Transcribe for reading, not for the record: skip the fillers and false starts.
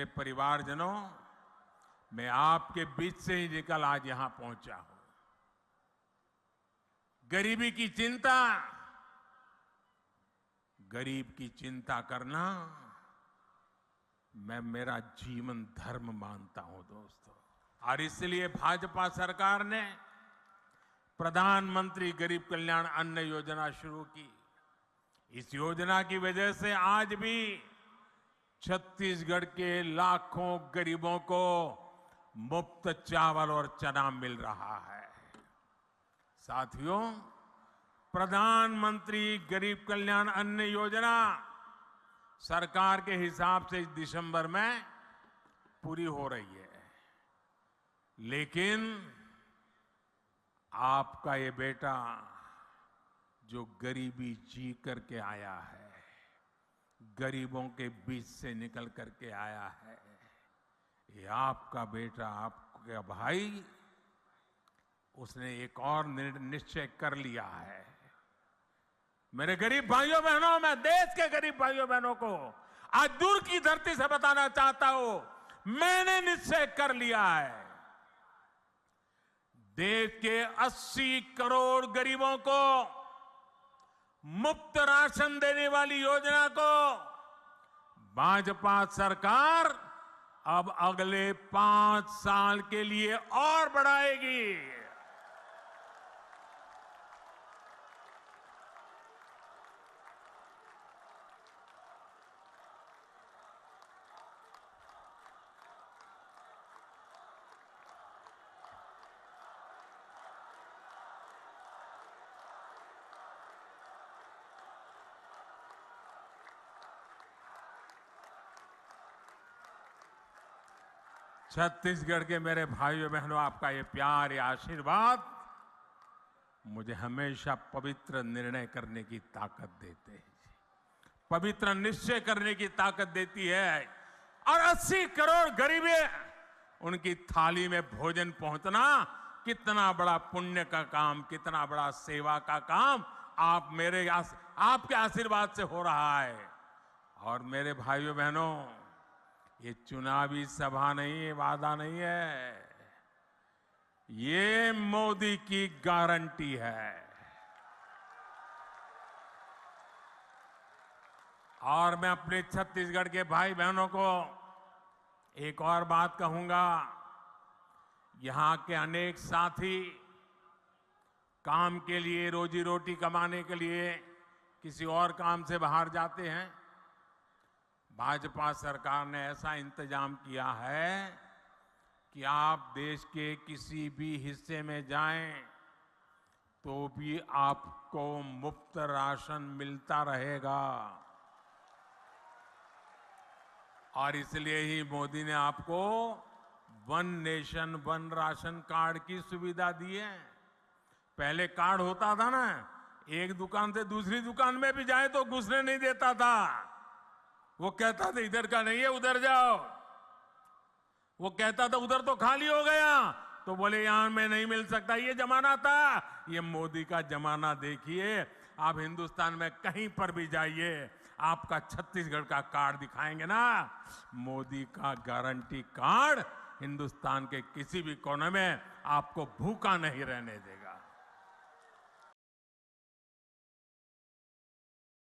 मेरे परिवारजनों, मैं आपके बीच से ही निकल आज यहां पहुंचा हूं। गरीबी की चिंता, गरीब की चिंता करना मैं मेरा जीवन धर्म मानता हूं दोस्तों। और इसलिए भाजपा सरकार ने प्रधानमंत्री गरीब कल्याण अन्न योजना शुरू की। इस योजना की वजह से आज भी छत्तीसगढ़ के लाखों गरीबों को मुफ्त चावल और चना मिल रहा है। साथियों, प्रधानमंत्री गरीब कल्याण अन्न योजना सरकार के हिसाब से इस दिसंबर में पूरी हो रही है, लेकिन आपका ये बेटा जो गरीबी जी करके आया है, गरीबों के बीच से निकल करके आया है, ये आपका बेटा, आपका भाई, उसने एक और निश्चय कर लिया है। मेरे गरीब भाइयों बहनों, मैं देश के गरीब भाइयों बहनों को आज दूर की धरती से बताना चाहता हूं, मैंने निश्चय कर लिया है। देश के 80 करोड़ गरीबों को मुफ्त राशन देने वाली योजना को भाजपा सरकार अब अगले 5 साल के लिए और बढ़ाएगी। 'छत्तीसगढ़ के मेरे भाइयों बहनों, आपका ये प्यार, ये आशीर्वाद मुझे हमेशा पवित्र निर्णय करने की ताकत देते हैं, पवित्र निश्चय करने की ताकत देती है। और 80 करोड़ गरीबे, उनकी थाली में भोजन पहुंचना कितना बड़ा पुण्य का काम, कितना बड़ा सेवा का काम आपके आशीर्वाद से हो रहा है। और मेरे भाइयों बहनों, ये चुनावी सभा नहीं है, वादा नहीं है, ये मोदी की गारंटी है। और मैं अपने छत्तीसगढ़ के भाई बहनों को एक और बात कहूंगा, यहां के अनेक साथी काम के लिए, रोजी रोटी कमाने के लिए किसी और काम से बाहर जाते हैं। भाजपा सरकार ने ऐसा इंतजाम किया है कि आप देश के किसी भी हिस्से में जाएं तो भी आपको मुफ्त राशन मिलता रहेगा। और इसलिए ही मोदी ने आपको one nation one ration card की सुविधा दी है। पहले कार्ड होता था ना, एक दुकान से दूसरी दुकान में भी जाए तो घुसने नहीं देता था, वो कहता था इधर का नहीं है, उधर जाओ। वो कहता था उधर तो खाली हो गया, तो बोले यहां में नहीं मिल सकता। ये जमाना था। ये मोदी का जमाना देखिए। आप हिंदुस्तान में कहीं पर भी जाइए, आपका छत्तीसगढ़ का कार्ड दिखाएंगे ना, मोदी का गारंटी कार्ड हिंदुस्तान के किसी भी कोने में आपको भूखा नहीं रहने देगा।